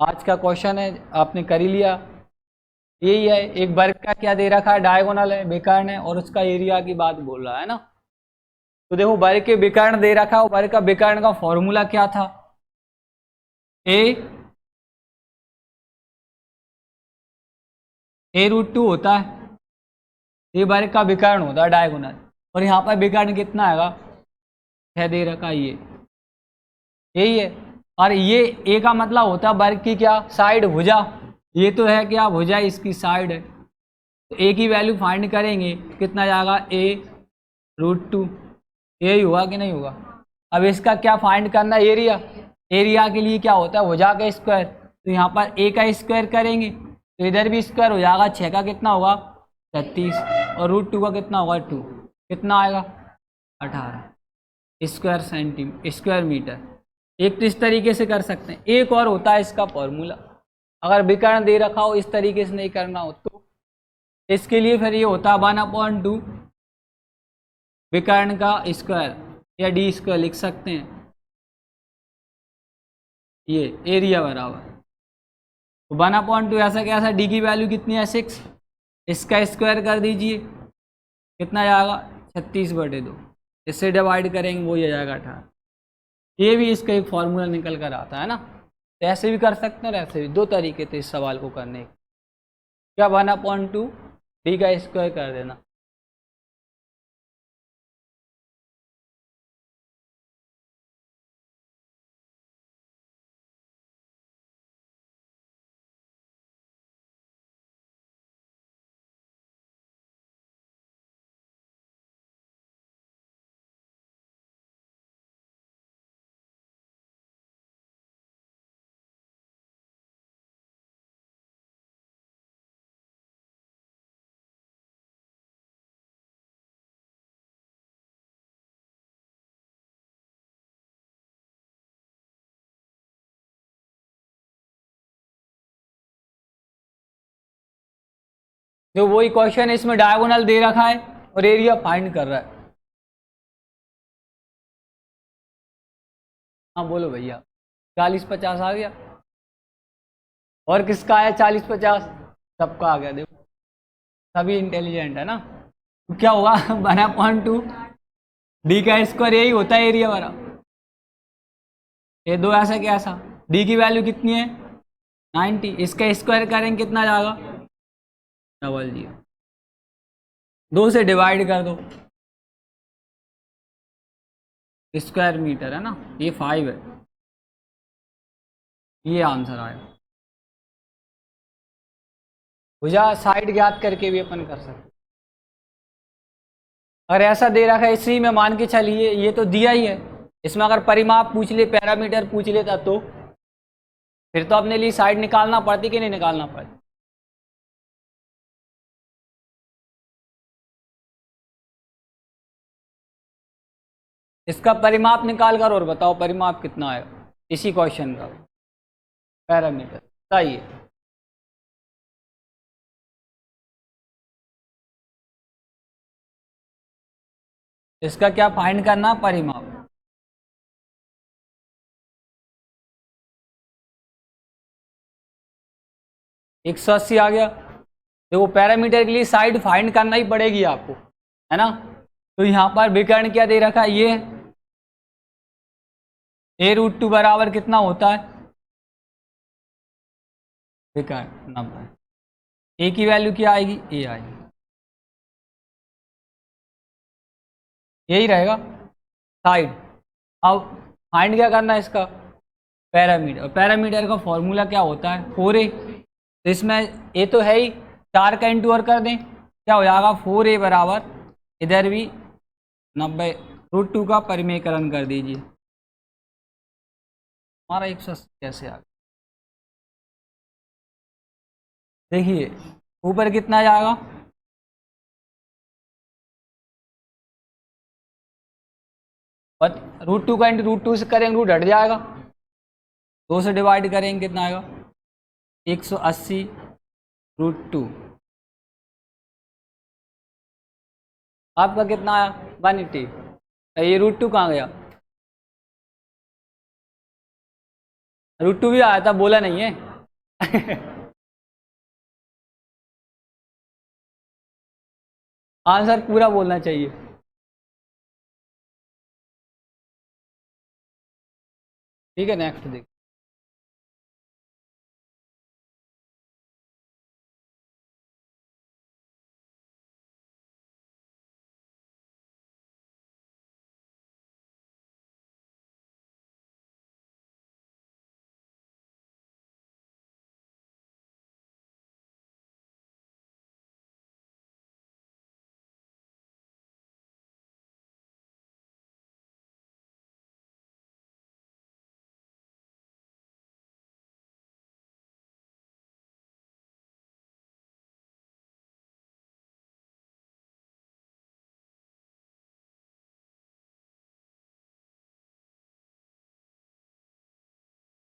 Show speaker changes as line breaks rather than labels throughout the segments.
आज का क्वेश्चन है, आपने कर ही लिया। यही है, एक वर्ग का क्या दे रखा है, डायगोनल है, विकर्ण है, और उसका एरिया की बात बोल रहा है ना। तो देखो वर्ग के विकर्ण दे रखा है, वर्ग का विकर्ण का फॉर्मूला क्या था, a√2 होता है, ये वर्ग का विकर्ण होता है डायगोनल। और यहाँ पर विकर्ण कितना आएगा, 6 दे रखा है, ये यही है। और ये ए का मतलब होता है वर्ग की क्या, साइड, भुजा। ये तो है क्या, भुजा इसकी साइड है। तो ए की वैल्यू फाइंड करेंगे, कितना जाएगा, a√2। यही हुआ कि नहीं हुआ। अब इसका क्या फाइंड करना है, एरिया। एरिया के लिए क्या होता है, भुजा का स्क्वायर। तो यहाँ पर ए का स्क्वायर करेंगे तो इधर भी स्क्वायर हो जाएगा, 6 का कितना होगा, 36, और √2 का कितना होगा, 2, कितना आएगा, 18 स्क्वायर मीटर। एक तो इस तरीके से कर सकते हैं, एक और होता है इसका फॉर्मूला, अगर विकर्ण दे रखा हो इस तरीके से नहीं करना हो तो इसके लिए फिर ये होता है 1/2 विकर्ण का स्क्वायर, या डी स्क्वायर लिख सकते हैं। ये एरिया बराबर तो 1/2 ऐसा कैसा, डी की वैल्यू कितनी है, 6, इसका स्क्वायर कर दीजिए, कितना जाएगा, 36/2, इससे डिवाइड करेंगे वो ये जाएगा 18। ये भी इसका एक फॉर्मूला निकल कर आता है ना। तो ऐसे भी कर सकते हैं, ऐसे भी, दो तरीके थे इस सवाल को करने के। क्या 1/2 डी का स्क्वायर कर देना। जो वही क्वेश्चन है, इसमें डायगोनल दे रखा है और एरिया फाइंड कर रहा है। हाँ बोलो भैया, 40-50 आ गया, और किसका आया 40-50, सबका आ गया। देखो सभी इंटेलिजेंट है ना। तो क्या होगा 1/2 डी का स्क्वायर, यही होता है एरिया वाला। ये दो ऐसा कैसा, डी की वैल्यू कितनी है, 90, इसका स्क्वायर करेंगे कितना जाएगा, 00, 2 से डिवाइड कर दो, स्क्वायर मीटर है ना, ये 5 है, ये आंसर आया। भुजा साइड ज्ञात करके भी अपन कर सकते। अगर ऐसा दे रखा है, इसी में मान के चलिए, ये तो दिया ही है, इसमें अगर परिमाप पूछ ले, पैरामीटर पूछ लेता तो फिर तो अपने लिए साइड निकालना पड़ती कि नहीं निकालना पड़ती। इसका परिमाप निकाल कर और बताओ परिमाप कितना आएगा इसी क्वेश्चन का, पैरामीटर बताइए। इसका क्या फाइंड करना, परिमाप। 180 आ गया। देखो पैरामीटर के लिए साइड फाइंड करना ही पड़ेगी आपको, है ना। तो यहाँ पर विकर्ण क्या दे रखा है, ये a√2 बराबर कितना होता है, विकर्ण 90, ए की वैल्यू क्या आएगी, ए आएगी, यही रहेगा साइड। अब फाइंड क्या करना है इसका, पैरामीटर। पैरामीटर का फॉर्मूला क्या होता है, 4a। तो इसमें ए तो है ही, 4 का इंटू और कर दें, क्या हो जाएगा, 4a बराबर, इधर भी 90, √2 का परिमेयकरण कर दीजिए, हमारा 180 कैसे आ गया। देखिए ऊपर कितना जाएगा, √2 का इंटू √2 से करेंगे, रूट हट जाएगा, 2 से डिवाइड करेंगे कितना आएगा, 180 √2, आपका कितना आया, 180। ये √2 कहाँ गया, √2 भी आया था, बोला नहीं है। आंसर पूरा बोलना चाहिए। ठीक है, नेक्स्ट देख।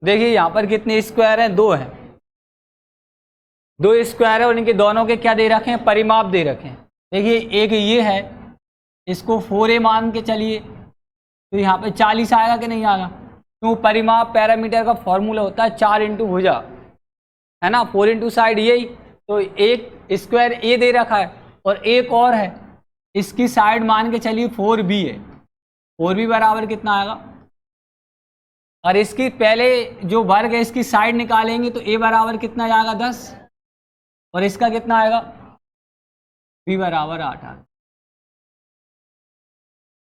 देखिए यहाँ पर कितने स्क्वायर हैं, दो हैं, दो स्क्वायर है और इनके दोनों के क्या दे रखे हैं, परिमाप दे रखे हैं। देखिए एक ये है, इसको 4a मान के चलिए, तो यहाँ पे 40 आएगा कि नहीं आएगा, क्यों, परिमाप पैरामीटर का फॉर्मूला होता है 4 इंटू भुजा, है ना, 4 इंटू साइड यही, तो एक स्क्वायर ए दे रखा है और एक और है, इसकी साइड मान के चलिए 4b है, 4b बराबर कितना आएगा, और इसकी पहले जो वर्ग है इसकी साइड निकालेंगे तो a बराबर कितना आएगा 10, और इसका कितना आएगा, b बराबर 8 आएगा।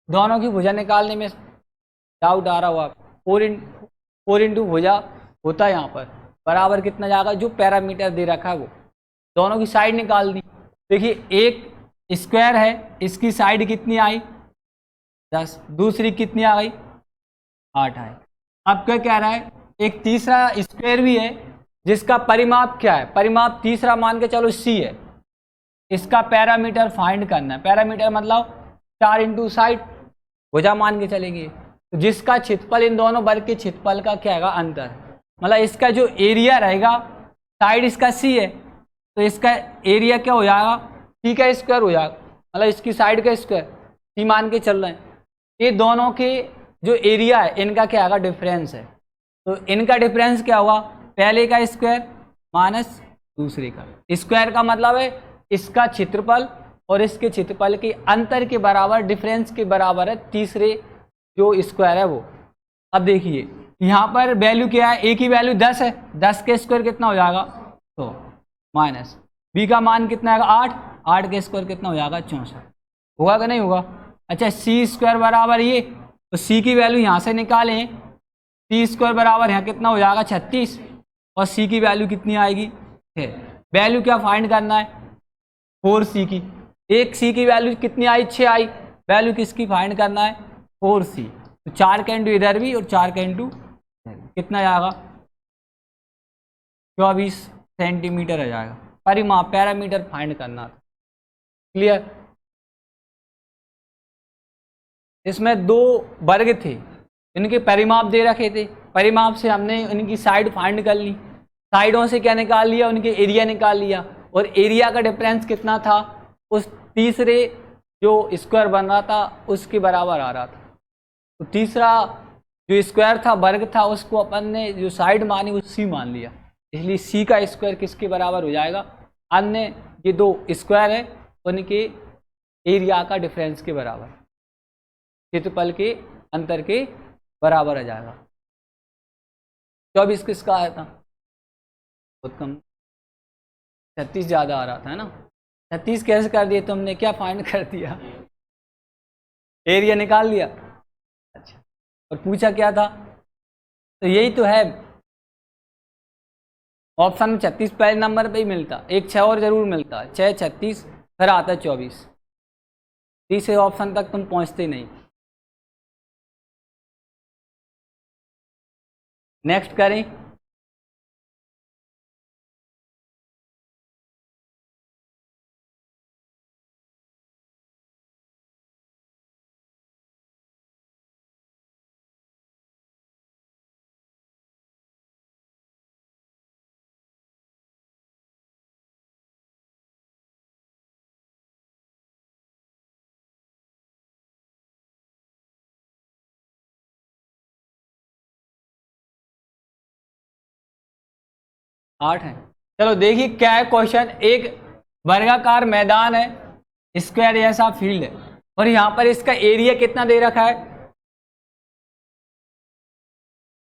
दोनों की भुजा निकालने में डाउट आ रहा होगा, 4 इंटू भुजा होता है यहाँ पर बराबर कितना जाएगा, जो पैरामीटर दे रखा है वो, दोनों की साइड निकाल दी। देखिए एक स्क्वायर है, इसकी साइड कितनी आई 10, दूसरी कितनी आ गई 8 आई। अब क्या कह रहा है, एक तीसरा स्क्वायर भी है जिसका परिमाप क्या है, परिमाप तीसरा मान के चलो c है, इसका पैरामीटर फाइंड करना है, पैरामीटर मतलब 4 इंटू साइड भुजा मान के चलेंगे, तो जिसका क्षेत्रफल इन दोनों वर्ग के क्षेत्रफल का क्या है अंतर, मतलब इसका जो एरिया रहेगा, साइड इसका सी है तो इसका एरिया क्या हो जाएगा, सी का स्क्वायर हो जाएगा, मतलब इसकी साइड का स्क्वायर, सी मान के चल रहे हैं। ये दोनों के जो एरिया है इनका क्या आएगा, डिफरेंस है, तो इनका डिफरेंस क्या होगा, पहले का स्क्वायर माइनस दूसरे का स्क्वायर, का मतलब है इसका क्षेत्रफल और इसके क्षेत्रफल के अंतर के बराबर, डिफरेंस के बराबर है तीसरे जो स्क्वायर है वो। अब देखिए यहाँ पर वैल्यू क्या है, ए की वैल्यू 10 है, 10 के स्क्वायर कितना हो जाएगा, तो माइनस बी का मान कितना आएगा 8, 8 के स्क्वायर कितना हो जाएगा 64, होगा कि नहीं होगा। अच्छा सी स्क्वायर बराबर ये, तो सी की वैल्यू यहाँ से निकालें, सी स्क्वायर बराबर यहाँ कितना हो जाएगा 36, और सी की वैल्यू कितनी आएगी 6, वैल्यू क्या फाइंड करना है 4c की, एक सी की वैल्यू कितनी आई 6 आई, वैल्यू किसकी फाइंड करना है 4c, तो 4 का इंटू इधर भी और 4 का इंटू कितना जाएगा 24 सेंटीमीटर आ जाएगा, परिमाप पैरामीटर फाइंड करना था। क्लियर, इसमें दो वर्ग थे, इनके परिमाप दे रखे थे, परिमाप से हमने इनकी साइड फाइंड कर ली, साइडों से क्या निकाल लिया, उनके एरिया निकाल लिया, और एरिया का डिफरेंस कितना था, उस तीसरे जो स्क्वायर बन रहा था उसके बराबर आ रहा था, तो तीसरा जो स्क्वायर था वर्ग था उसको अपन ने जो साइड मानी वो सी मान लिया, इसलिए सी का स्क्वायर किसके बराबर हो जाएगा, अन्य ये दो स्क्वायर है उनके एरिया का डिफरेंस के बराबर, क्षेत्रफल के अंतर के बराबर आ जाएगा। 24 किसका आया था, बहुत कम, 36 ज़्यादा आ रहा था, है ना, 36 कैसे कर दिए तुमने, क्या फाइंड कर दिया, एरिया निकाल लिया, अच्छा, और पूछा क्या था, तो यही तो है, ऑप्शन में 36 पहले नंबर पे ही मिलता, एक 6 और जरूर मिलता, 6 36 फिर आता 24, तीसरे ऑप्शन तक तुम पहुंचते नहीं। नेक्स्ट करें। 8 है। चलो देखिए क्या है क्वेश्चन। एक वर्गाकार मैदान है, स्क्वायर जैसा फील्ड है, और यहाँ पर इसका एरिया कितना दे रखा है।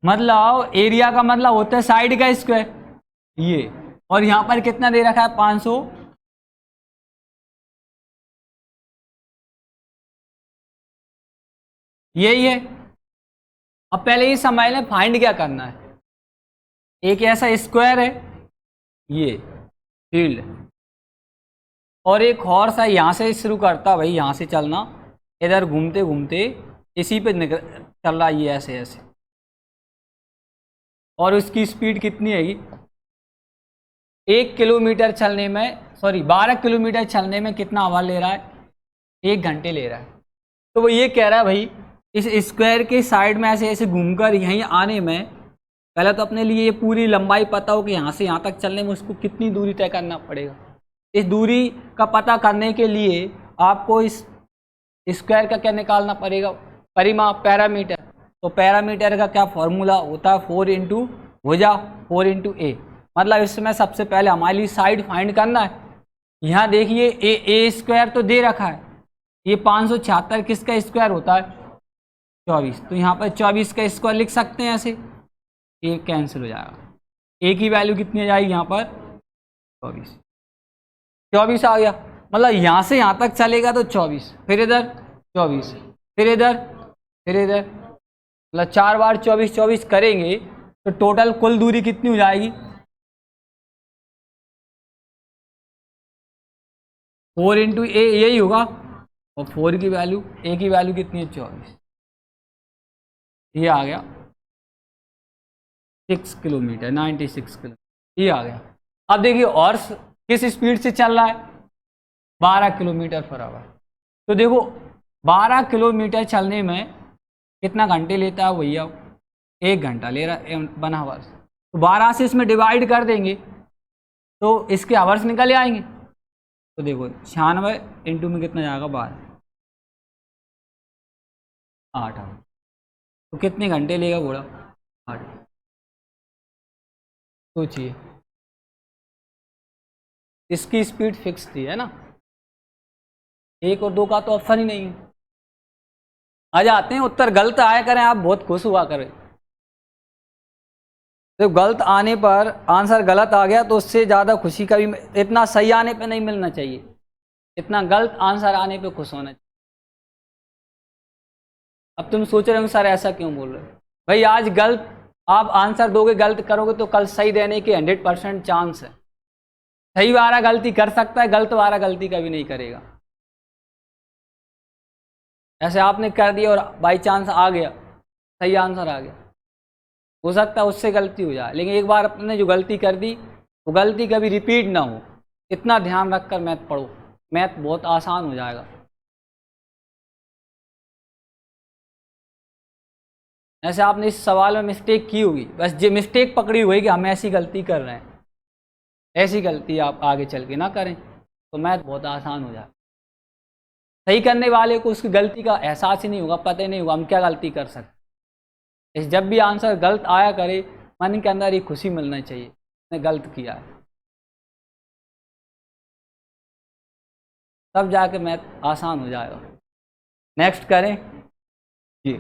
मतलब एरिया का मतलब होता है साइड का स्क्वायर ये, और यहाँ पर कितना दे रखा है 500। यही है। अब पहले ये समझ लें फाइंड क्या करना है। एक ऐसा स्क्वायर है ये फील्ड, और एक हॉर्स है, यहाँ से शुरू करता भाई, यहाँ से चलना, इधर घूमते घूमते इसी पे निकल चल रहा है ये ऐसे ऐसे, और उसकी स्पीड कितनी है 1 किलोमीटर चलने में, सॉरी 12 किलोमीटर चलने में कितना आवर ले रहा है, 1 घंटे ले रहा है। तो वो ये कह रहा है भाई इस स्क्वायर के साइड में ऐसे ऐसे घूमकर यहीं आने में, पहले तो अपने लिए ये पूरी लंबाई पता हो कि यहाँ से यहाँ तक चलने में उसको कितनी दूरी तय करना पड़ेगा। इस दूरी का पता करने के लिए आपको इस स्क्वायर का क्या निकालना पड़ेगा, परिमाप, पैरामीटर। तो पैरामीटर का क्या फॉर्मूला होता है, 4 इंटू भुजा 4 इंटू ए। मतलब इसमें सबसे पहले हमारे लिए साइड फाइंड करना है। यहाँ देखिए ए स्क्वायर तो दे रखा है, ये 576 किसका स्क्वायर होता है 24, तो यहाँ पर 24 का स्क्वायर लिख सकते हैं ऐसे, ए कैंसिल हो जाएगा, ए की वैल्यू कितनी आ जाएगी यहाँ पर 24, 24 आ गया। मतलब यहाँ से यहाँ तक चलेगा तो 24, फिर इधर 24, फिर इधर, फिर इधर, मतलब 4 बार 24 24 करेंगे तो टोटल कुल दूरी कितनी हो जाएगी 4 इंटू ए, यही होगा। और 4 की वैल्यू, ए की वैल्यू कितनी है 24, ये आ गया 6 किलोमीटर, 96 किलोमीटर, ये आ गया। अब देखिए हॉर्स किस स्पीड से चल रहा है 12 किलोमीटर पर आवर। तो देखो 12 किलोमीटर चलने में कितना घंटे लेता है भैया, 1 घंटा ले रहा है 1 आवर्स। तो 12 से इसमें डिवाइड कर देंगे तो इसके आवर्स निकल आएंगे। तो देखो 96 इंटू में कितना जाएगा 12, 8 आवर। तो कितने घंटे लेगा घोड़ा 8। सोचिए इसकी स्पीड फिक्स थी है ना, 1 और 2 का तो ऑप्शन ही नहीं है। आ जाते हैं उत्तर गलत आया करें, आप बहुत खुश हुआ करें। तो गलत आने पर आंसर गलत आ गया तो उससे ज़्यादा खुशी कभी, इतना सही आने पे नहीं मिलना चाहिए, इतना गलत आंसर आने पे खुश होना चाहिए। अब तुम सोच रहे हो सर ऐसा क्यों बोल रहे हो, भाई आज गलत आप आंसर दोगे, गलत करोगे तो कल सही देने के 100% चांस है। सही वाला गलती कर सकता है, गलत वाला गलती कभी नहीं करेगा। ऐसे आपने कर दिया और बाई चांस आ गया, सही आंसर आ गया, हो सकता है उससे गलती हो जाए, लेकिन एक बार अपने जो गलती कर दी वो गलती कभी रिपीट ना हो। इतना ध्यान रखकर मैथ पढ़ो, मैथ बहुत आसान हो जाएगा। ऐसे आपने इस सवाल में मिस्टेक की होगी, बस ये मिस्टेक पकड़ी हुई कि हम ऐसी गलती कर रहे हैं, ऐसी गलती आप आगे चल के ना करें तो मैथ बहुत आसान हो जाए। सही करने वाले को उसकी गलती का एहसास ही नहीं होगा, पता ही नहीं होगा हम क्या गलती कर सकते। इस जब भी आंसर गलत आया करे मन के अंदर एक खुशी मिलना चाहिए मैंने गलत किया है, तब जाके मैथ आसान हो जाएगा। नेक्स्ट करें जी।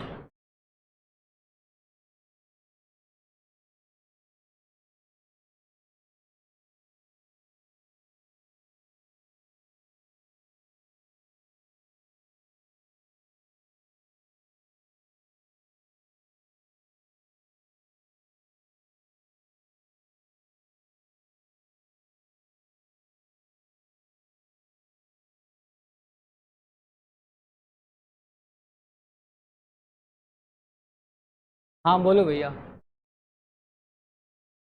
हाँ बोलो भैया।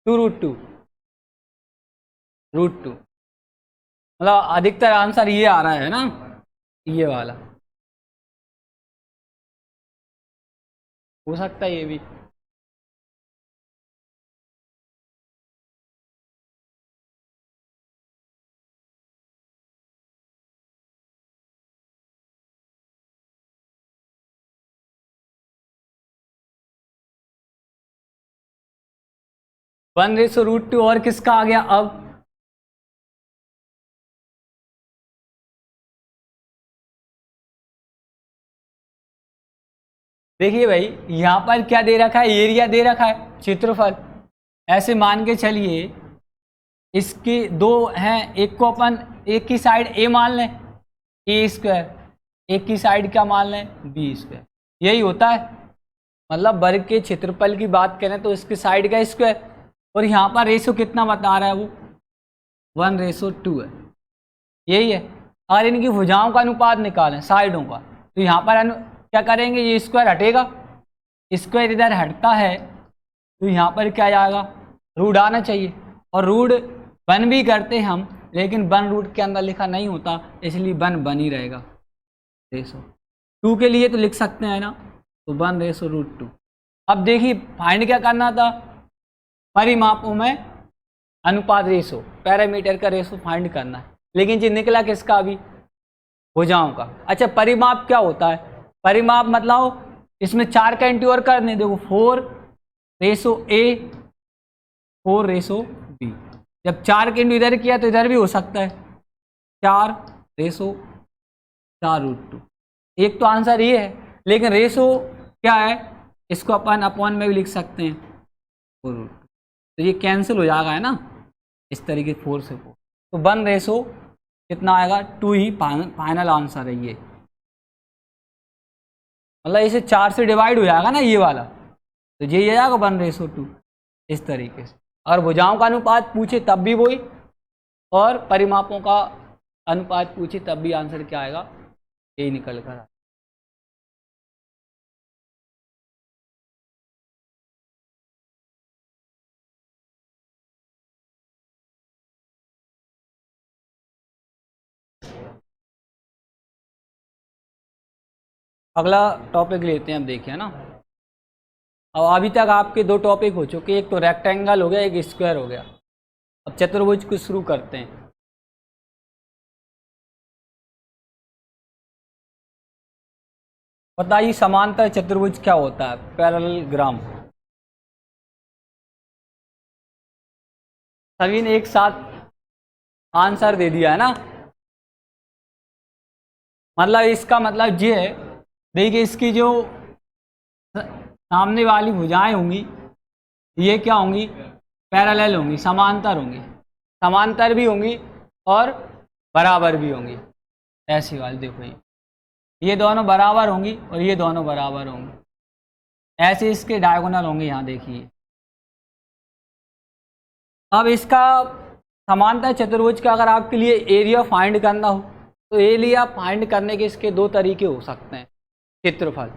2√2, √2, मतलब अधिकतर आंसर ये आ रहा है ना, ये वाला हो सकता है ये भी। 1/√2 और किसका आ गया अब, देखिए भाई यहां पर क्या दे रखा है, एरिया दे रखा है, क्षेत्रफल। ऐसे मान के चलिए इसकी दो हैं, एक को अपन एक की साइड ए मान लें, a², एक की साइड क्या मान लें, b²। यही होता है, मतलब वर्ग के क्षेत्रफल की बात करें तो इसकी साइड का स्क्वायर, और यहाँ पर रेशो कितना बता रहा है वो 1/2 है, यही है। अगर इनकी भुजाओं का अनुपात निकालें साइडों का, तो यहाँ पर क्या करेंगे, ये स्क्वायर हटेगा, स्क्वायर इधर हटता है तो यहाँ पर क्या जाएगा, रूट आना चाहिए, और रूट वन भी करते हम, लेकिन वन रूट के अंदर लिखा नहीं होता, इसलिए वन बन ही रहेगा। रेशो 2 के लिए तो लिख सकते हैं ना, तो 1/√2। अब देखिए फाइंड क्या करना था, परिमापों में अनुपात रेशो, पैरामीटर का रेशो फाइंड करना है, लेकिन जी निकला किसका अभी, भुजाओं का। अच्छा परिमाप क्या होता है, परिमाप मतलब इसमें 4 का इंटू और करने, देखो 4/a 4/b, जब 4 के इंटू इधर किया तो इधर भी हो सकता है 4/4√2। एक तो आंसर ये है, लेकिन रेशो क्या है, इसको अपन अपॉन में भी लिख सकते हैं 4√2, तो ये कैंसिल हो जाएगा है ना, इस तरीके 4 से 4, तो 1 कितना आएगा 2 ही फाइनल आंसर है ये, मतलब इसे 4 से डिवाइड हो जाएगा ना ये वाला, तो ये आ जाएगा 1/2 इस तरीके से। अगर भुजाओं का अनुपात पूछे तब भी वही, और परिमापों का अनुपात पूछे तब भी आंसर क्या आएगा, यही निकल कर। अगला टॉपिक लेते हैं, अब देखिए ना, अब अभी तक आपके 2 टॉपिक हो चुके, एक तो रेक्टेंगल हो गया, एक स्क्वायर हो गया। अब चतुर्भुज को शुरू करते हैं। बताइए समांतर चतुर्भुज क्या होता है, पैरेललोग्राम। सभी ने एक साथ आंसर दे दिया है ना, मतलब इसका मतलब ये है, देखिए इसकी जो सामने वाली भुजाएं होंगी ये क्या होंगी, पैरेलल होंगी, समांतर होंगी, समांतर भी होंगी और बराबर भी होंगी। ऐसी वाली देखो, ये दोनों बराबर होंगी और ये दोनों बराबर होंगी, ऐसे इसके डायगोनल होंगे, यहाँ देखिए। अब इसका समांतर चतुर्भुज का अगर आपके लिए एरिया फाइंड करना हो, तो एरिया फाइंड करने के इसके 2 तरीके हो सकते हैं। क्षेत्रफल,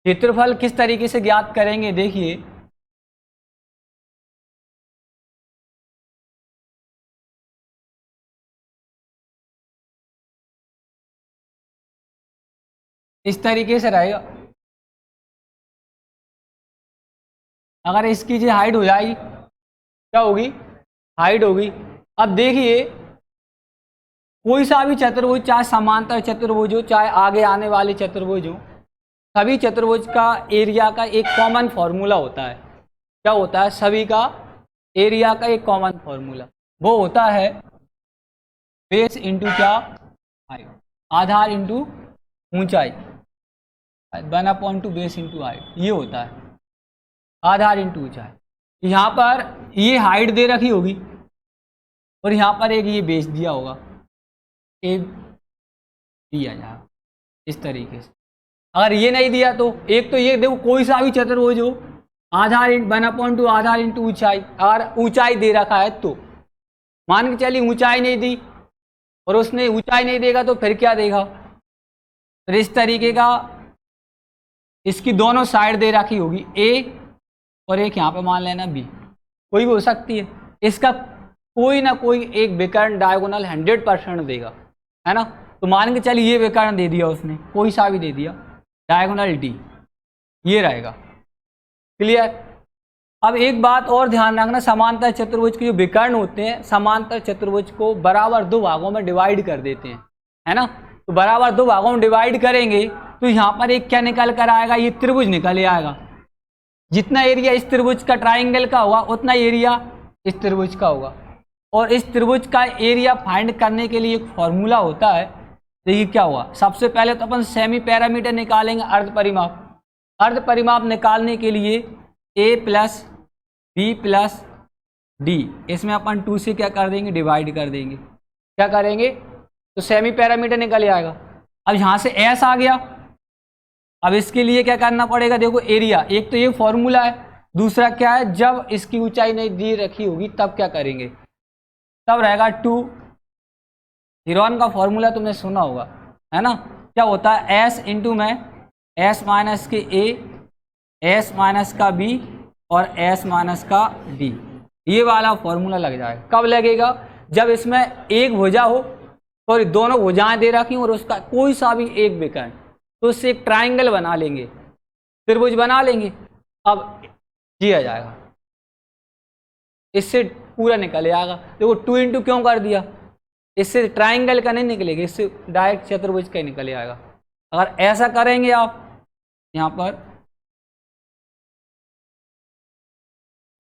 क्षेत्रफल किस तरीके से ज्ञात करेंगे, देखिए इस तरीके से रहेगा। अगर इसकी जो हाइट हो जाएगी, क्या होगी, हाइट होगी। अब देखिए कोई सा भी चतुर्भुज, चाहे समांतर चतुर्भुज हो, चाहे आगे आने वाले चतुर्भुज हो, सभी चतुर्भुज का एरिया का एक कॉमन फॉर्मूला होता है। क्या होता है, सभी का एरिया का एक कॉमन फॉर्मूला, वो होता है बेस इंटू क्या, हाइट, आधार इंटू ऊंचाई, 1/2 बेस इंटू हाइट, ये होता है आधार इंटू ऊंचाई। यहाँ पर ये हाइट दे रखी होगी और यहाँ पर एक ये बेस दिया होगा, ए दिया जाएगा इस तरीके से। अगर ये नहीं दिया तो एक तो ये देखो कोई सा भी चतुर्भुज हो, आधार 1/2 आधार इंटू ऊंचाई, अगर ऊंचाई दे रखा है तो मान के चलिए ऊंचाई नहीं दी और उसने ऊंचाई नहीं देगा तो फिर क्या देगा, फिर इस तरीके का इसकी दोनों साइड दे रखी होगी, ए और एक यहाँ पे मान लेना बी, कोई भी हो सकती है। इसका कोई ना कोई एक विकर्ण डायगोनल 100% देगा, है ना। तो मान के चलिए ये विकर्ण दे दिया उसने, कोई सा भी दे दिया, डायगोनल डी ये रहेगा, क्लियर। अब एक बात और ध्यान रखना, समांतर चतुर्भुज के जो विकर्ण होते हैं, समांतर चतुर्भुज को बराबर 2 भागों में डिवाइड कर देते हैं, है ना। तो बराबर 2 भागों में डिवाइड करेंगे तो यहाँ पर एक क्या निकल कर आएगा, ये त्रिभुज निकल आएगा, जितना एरिया इस त्रिभुज का ट्राइंगल का होगा उतना एरिया इस त्रिभुज का होगा। और इस त्रिभुज का एरिया फाइंड करने के लिए एक फॉर्मूला होता है। देखिए क्या हुआ, सबसे पहले तो अपन सेमी पैरामीटर निकालेंगे, अर्ध परिमाप। अर्ध परिमाप निकालने के लिए a plus b plus d, इसमें अपन 2 से क्या कर देंगे, डिवाइड कर देंगे। क्या करेंगे तो सेमी पैरामीटर निकल आएगा। अब यहाँ से s आ गया। अब इसके लिए क्या करना पड़ेगा, देखो एरिया, एक तो ये फॉर्मूला है, दूसरा क्या है, जब इसकी ऊंचाई नहीं दी रखी होगी तब क्या करेंगे, तब रहेगा 2। हीरोन का फॉर्मूला तुमने सुना होगा, है ना, क्या होता है, s इंटू में s माइनस के a, s माइनस का b और s माइनस का d। ये वाला फॉर्मूला लग जाएगा। कब लगेगा, जब इसमें एक भुजा हो और दोनों भुजाएं दे रखी और उसका कोई सा भी एक विकर्ण, तो उससे एक ट्राइंगल बना लेंगे, त्रिभुज बना लेंगे। अब किया जाएगा, इससे पूरा निकल आएगा। देखो 2 इंटू क्यों कर दिया, इससे ट्राइंगल का नहीं निकलेगा, इससे डायरेक्ट चतुर्भुज का ही निकल आएगा। अगर ऐसा करेंगे आप यहाँ पर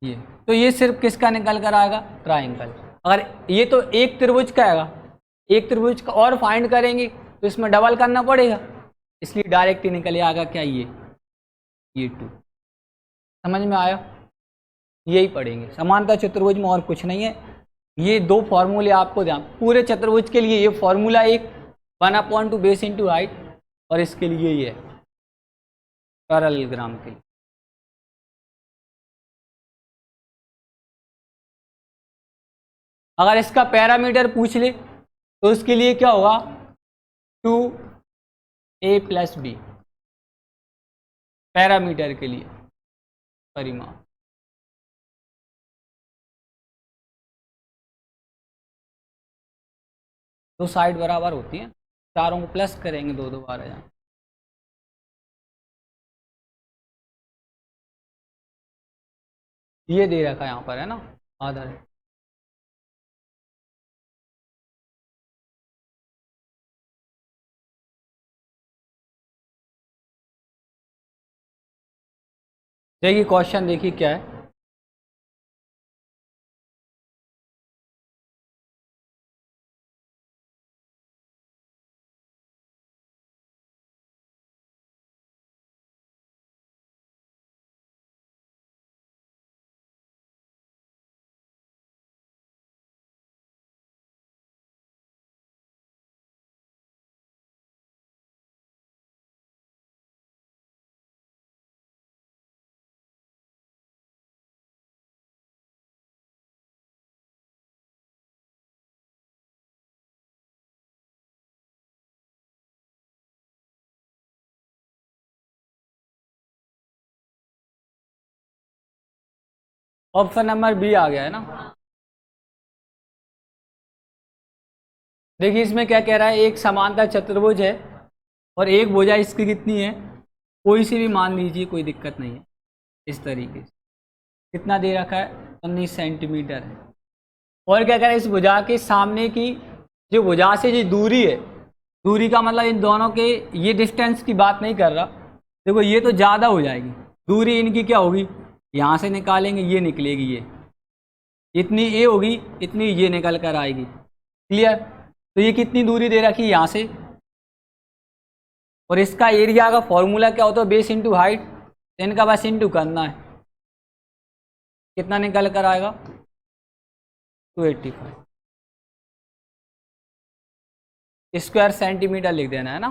ये, तो ये सिर्फ किसका निकल कर आएगा, ट्राइंगल। अगर ये तो एक त्रिभुज का आएगा, एक त्रिभुज का और फाइंड करेंगे तो इसमें डबल करना पड़ेगा, इसलिए डायरेक्ट ही निकल आएगा क्या, ये 2। समझ में आया, यही पढ़ेंगे समानता चतुर्भुज में, और कुछ नहीं है। ये 2 फॉर्मूले आपको ध्यान, पूरे चतुर्भुज के लिए ये फॉर्मूला एक 1/2 बेस इंटू हाइट, और इसके लिए ये पैरेललोग्राम के लिए। अगर इसका पैरामीटर पूछ ले तो उसके लिए क्या होगा, 2a प्लस b, पैरामीटर के लिए परिमाप। दो साइड बराबर होती हैं, चारों को प्लस करेंगे, 2 बार आ जाए। ये दे रखा है यहाँ पर, है ना, आधार। देखिए क्वेश्चन, देखिए क्या है, ऑप्शन नंबर बी आ गया है ना। देखिए इसमें क्या कह रहा है, एक समांतर चतुर्भुज है और एक भुजा इसकी कितनी है, कोई सी भी मान लीजिए, कोई दिक्कत नहीं है। इस तरीके से कितना दे रखा है, 19 सेंटीमीटर है। और क्या कह रहा है, इस भुजा के सामने की जो भुजा से जो दूरी है, दूरी का मतलब इन दोनों के, ये डिस्टेंस की बात नहीं कर रहा, देखो ये तो ज़्यादा हो जाएगी दूरी, इनकी क्या होगी, यहाँ से निकालेंगे ये निकलेगी, ये इतनी ए होगी, इतनी ये निकल कर आएगी। क्लियर, तो ये कितनी दूरी दे रखी है यहाँ से, और इसका एरिया का फॉर्मूला क्या होता है, बेस इंटू हाइट, तो इनका बस इंटू करना है, कितना निकल कर आएगा, 285 स्क्वायर सेंटीमीटर लिख देना है ना,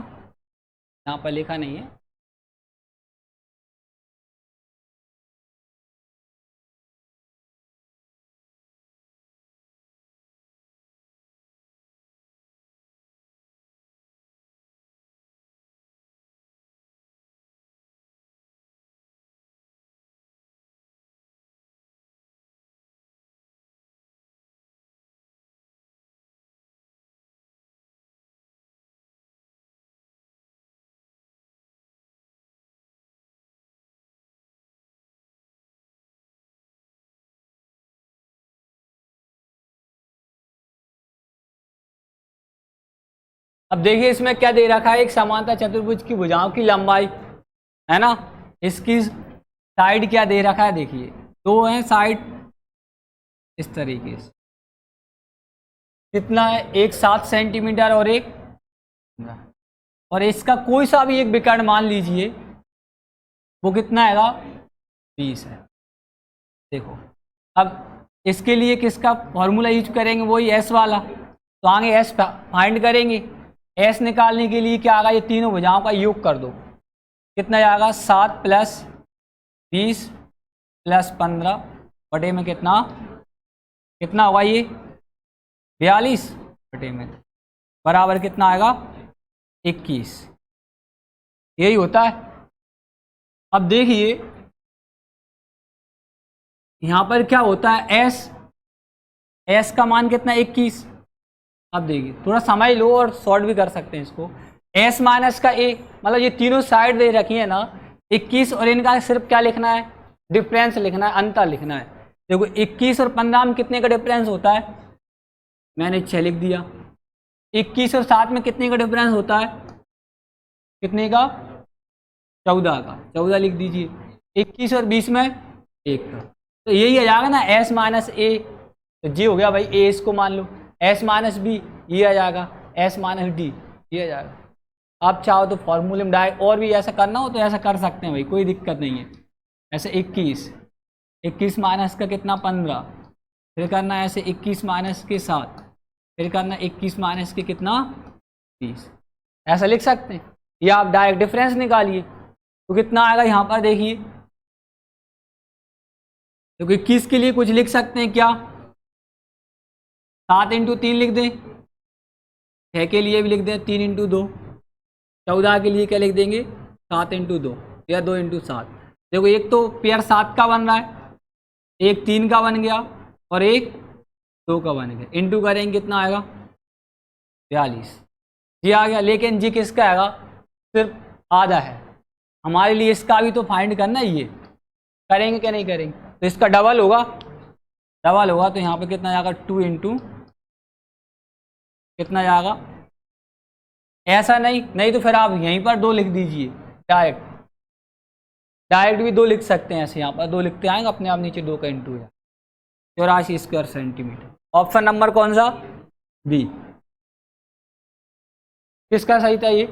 यहाँ पर लिखा नहीं है। अब देखिए इसमें क्या दे रखा है, एक समांतर चतुर्भुज की भुजाओं की लंबाई, है ना, इसकी साइड क्या दे रखा है, देखिए दो हैं साइड इस तरीके से, कितना है, एक 7 सेंटीमीटर और एक, और इसका कोई सा भी एक विकर्ण मान लीजिए, वो कितना आएगा, 20 है। देखो अब इसके लिए किसका फॉर्मूला यूज करेंगे, वही एस वाला, तो आगे एस फाइंड करेंगे। एस निकालने के लिए क्या आएगा, ये तीनों भुजाओं का योग कर दो, कितना जाएगा, 7 + 20 + 15 बटे में कितना, कितना होगा ये 42 बटे में बराबर कितना आएगा 21, यही होता है। अब देखिए यहां पर क्या होता है, एस का मान कितना 21। अब देखिए थोड़ा समझ लो और सॉल्व भी कर सकते हैं इसको। एस माइनस का ए, मतलब ये तीनों साइड दे रखी है ना 21, और इनका सिर्फ क्या लिखना है, डिफरेंस लिखना है, अंतर लिखना है। देखो 21 और 15 में कितने का डिफरेंस होता है, मैंने 6 लिख दिया। 21 और 7 में कितने का डिफरेंस होता है, कितने का, 14 का, 14 लिख दीजिए। 21 और 20 में 1 का, तो यही आ जाएगा ना एस माइनस ए, तो जी हो गया भाई, ए इसको मान लो, एस माइनस बी ये आ जाएगा, एस माइनस डी ये आ जाएगा। आप चाहो तो फॉर्मूले में डायरेक्ट और भी ऐसा करना हो तो ऐसा कर सकते हैं भाई, कोई दिक्कत नहीं है। ऐसे 21 माइनस का कितना 15, फिर करना है ऐसे 21 माइनस के 7, फिर करना 21 माइनस के कितना 30, ऐसा लिख सकते हैं। या आप डायरेक्ट डिफरेंस निकालिए तो कितना आएगा, यहाँ पर देखिए, तो 21 के लिए कुछ लिख सकते हैं क्या, 7 × 3 लिख दें, 6 के लिए भी लिख दें 3 × 2, 14 के लिए क्या लिख देंगे 7 × 2 या 2 × 7। देखो एक तो पेयर 7 का बन रहा है, एक 3 का बन गया और एक 2 का बन गया, इंटू करेंगे कितना आएगा 42, जी आ गया। लेकिन जी किसका आएगा, सिर्फ आधा है, हमारे लिए इसका भी तो फाइंड करना है, ये करेंगे क्या नहीं करेंगे, तो इसका डबल होगा, तो यहाँ पे कितना जाएगा 2 × कितना जाएगा, ऐसा नहीं तो फिर आप यहीं पर 2 लिख दीजिए, डायरेक्ट भी 2 लिख सकते हैं, ऐसे यहाँ पर 2 लिखते आएंगे अपने आप, नीचे 2 का इंटू है 84 स्क्वायर सेंटीमीटर। ऑप्शन नंबर कौन सा, बी। किसका सही था ये,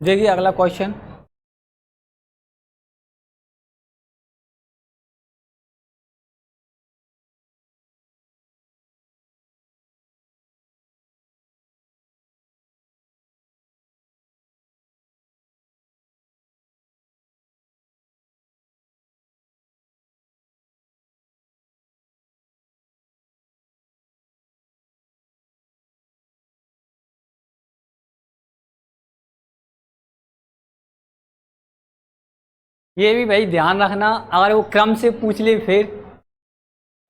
देखिए अगला क्वेश्चन, ये भी भाई ध्यान रखना, अगर वो क्रम से पूछ ले फिर,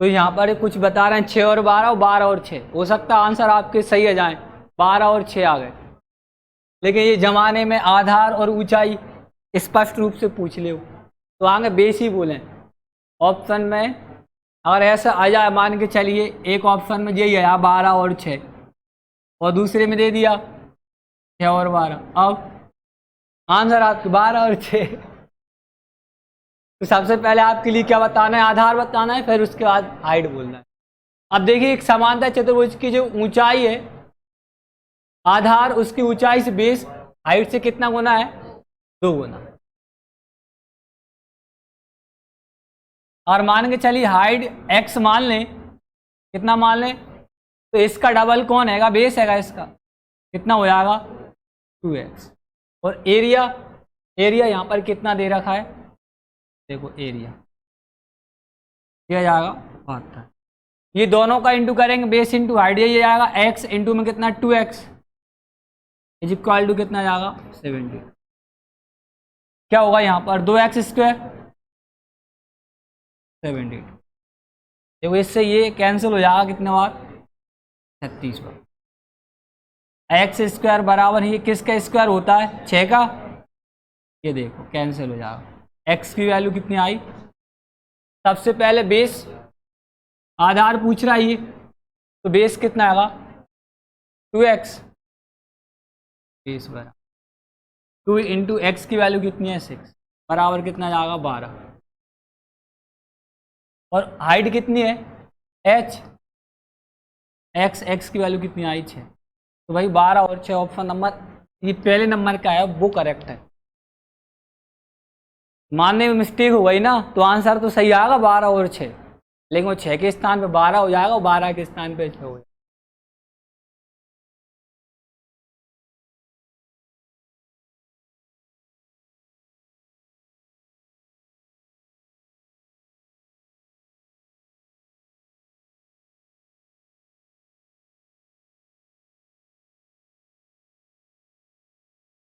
तो यहाँ पर कुछ बता रहे हैं 6 और 12 और 12 और 6, हो सकता है आंसर आपके सही आ जाए, 12 और 6 आ गए, लेकिन ये जमाने में आधार और ऊंचाई स्पष्ट रूप से पूछ ले तो आगे बेस ही बोलें। ऑप्शन में अगर ऐसा आ जाए, मान के चलिए एक ऑप्शन में यही आया 12 और 6 और दूसरे में दे दिया 6 और 12, अब आंसर आपके 12 और 6। तो सबसे पहले आपके लिए क्या बताना है, आधार बताना है, फिर उसके बाद हाइट बोलना है। अब देखिए एक समानता चतुर्भुज की जो ऊंचाई है, आधार उसकी ऊंचाई से बेस हाइट से कितना गुना है, 2 गुना। और मान के चलिए हाइट x मान लें, कितना मान लें, तो इसका डबल कौन हैगा, बेस हैगा इसका, कितना हो जाएगा 2x। और एरिया यहाँ पर कितना दे रखा है, देखो एरिया दिया जाएगा 72, ये दोनों का इंटू करेंगे, बेस इंटू हाइट, ये जाएगा x इंटू में कितना 2x इज इक्वल टू कितना जाएगा 70। क्या होगा यहाँ पर 2x² 70। देखो इससे ये कैंसिल हो जाएगा कितने बार, 36 बार। x² बराबर ये किसका स्क्वायर होता है, 6 का, ये देखो कैंसिल हो जाएगा। x की वैल्यू कितनी आई, सबसे पहले बेस आधार पूछ रहा है ये, तो बेस कितना आएगा 2x, बेस बराबर 2 इंटू एक्स की वैल्यू कितनी है 6, बराबर कितना जाएगा 12, और हाइट कितनी है h, x की वैल्यू कितनी आई 6, तो भाई 12 और 6 ऑप्शन नंबर ये पहले नंबर का है वो करेक्ट है। मानने में मिस्टेक हो गई ना तो आंसर तो सही आएगा 12 और 6, लेकिन वो 6 के स्थान पे 12 हो जाएगा और 12 के स्थान पे 6 हो जाएगा।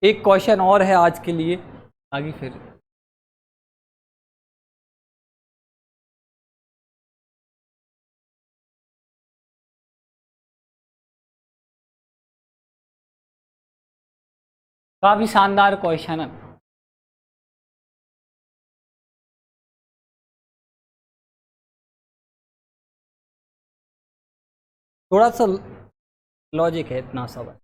एक क्वेश्चन और है आज के लिए, आगे फिर काफी शानदार क्वेश्चन है। थोड़ा सा लॉजिक है, इतना सब है।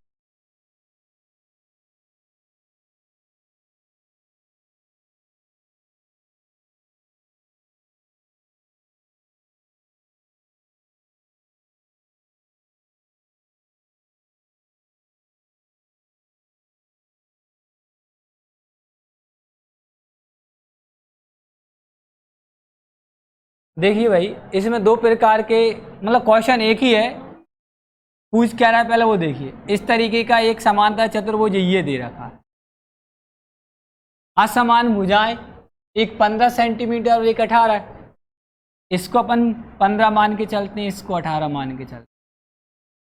देखिए भाई इसमें दो प्रकार के, मतलब क्वेश्चन एक ही है, पूछ क्या रहा है पहले वो देखिए। इस तरीके का एक समांतर चतुर्भुज ये दे रखा है, असमान भुजाएं, एक 15 सेंटीमीटर और एक 18 है, इसको अपन 15 मान के चलते हैं, इसको 18 मान के चलते हैं।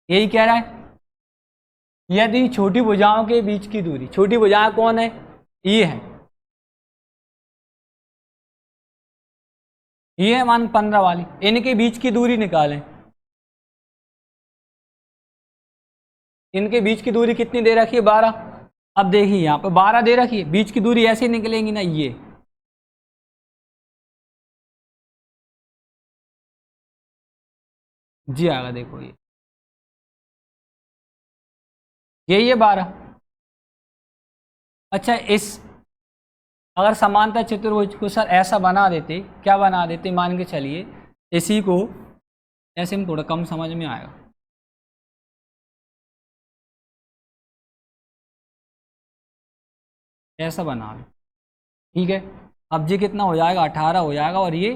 यही कह रहा है यदि छोटी भुजाओं के बीच की दूरी, छोटी भुजाएं कौन है, ये है, ये है मान 15 वाली, इनके बीच की दूरी निकालें। इनके बीच की दूरी कितनी दे रखी है 12। अब देखिए यहाँ पे 12 दे रखी है, बीच की दूरी ऐसे निकलेंगी ना, ये जी आएगा, देखो ये यही है 12। अच्छा इस अगर समांतर चतुर्भुज को सर ऐसा बना देते, क्या बना देते, मान के चलिए इसी को ऐसे में थोड़ा कम समझ में आएगा। ऐसा बना दो, ठीक है। अब ये कितना हो जाएगा 18 हो जाएगा और ये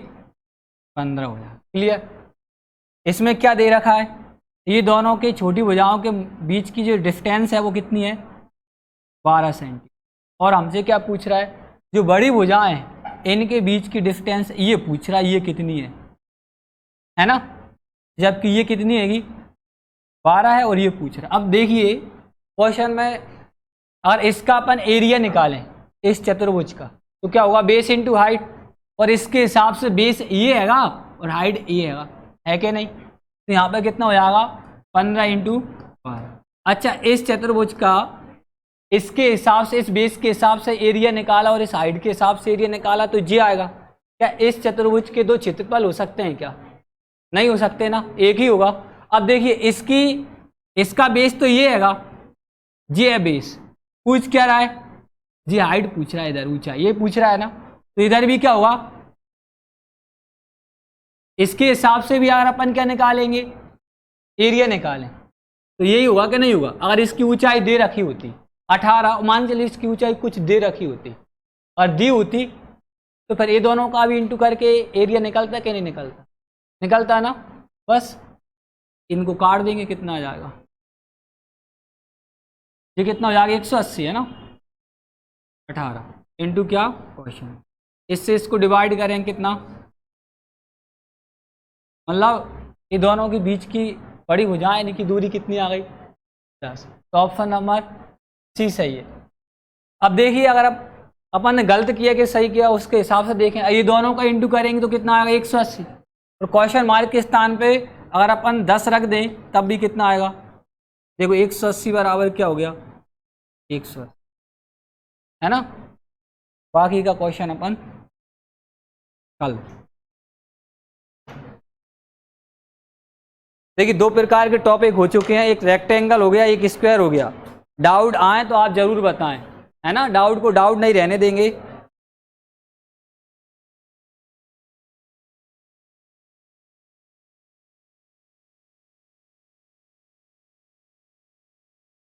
15 हो जाएगा, क्लियर। इसमें क्या दे रखा है, ये दोनों के छोटी भुजाओं के बीच की जो डिस्टेंस है वो कितनी है 12 सेंटी, और हमसे क्या पूछ रहा है, जो बड़ी भुजाएं हैं इनके बीच की डिस्टेंस ये पूछ रहा है, ये कितनी है ना, जबकि ये कितनी हैगी 12 है और ये पूछ रहा है। अब देखिए क्वेश्चन में अगर इसका अपन एरिया निकालें इस चतुर्भुज का, तो क्या होगा बेस इंटू हाइट, और इसके हिसाब से बेस ये हैगा और हाइट ये हैगा, है कि नहीं, तो यहाँ पे कितना हो जाएगा 15 इंटू 12। अच्छा इस चतुर्भुज का इसके हिसाब से, इस बेस के हिसाब से एरिया निकाला और इस हाइट के हिसाब से एरिया निकाला, तो ये आएगा। क्या इस चतुर्भुज के दो क्षेत्रफल हो सकते हैं क्या, नहीं हो सकते ना, एक ही होगा। अब देखिए इसका बेस तो ये हैगा, ये है बेस, पूछ क्या रहा है, जी हाइट पूछ रहा है, इधर ऊंचा ये पूछ रहा है ना, तो इधर भी क्या होगा, इसके हिसाब से भी अगर अपन क्या निकालेंगे एरिया निकालें, तो यही होगा कि नहीं होगा। अगर इसकी ऊंचाई दे रखी होती 18, मान चलिए इसकी ऊंचाई कुछ दे रखी होती और दी होती, तो फिर ये दोनों का भी इंटू करके एरिया निकलता कि नहीं निकलता, निकलता ना। बस इनको काट देंगे, कितना आ जाएगा, ये कितना हो जाएगा 180 है ना, 18 इंटू क्या क्वेश्चन, इससे इसको डिवाइड करें कितना, मतलब ये दोनों के बीच की बड़ी भुजाएं इनकी दूरी कितनी आ गई 10। तो ऑप्शन नंबर सी सही है। अब देखिए अगर अपन ने गलत किया कि सही किया, उसके हिसाब से देखें, ये दोनों का इंटू करेंगे तो कितना आएगा 180, और क्वेश्चन मार्क के स्थान पे अगर अपन 10 रख दें तब भी कितना आएगा, देखो 180 बराबर क्या हो गया 180, है ना। बाकी का क्वेश्चन अपन कल। देखिए 2 प्रकार के टॉपिक हो चुके हैं, एक रेक्टेंगल हो गया, एक स्क्वायर हो गया। डाउट आए तो आप जरूर बताएं, है ना, डाउट को डाउट नहीं रहने देंगे।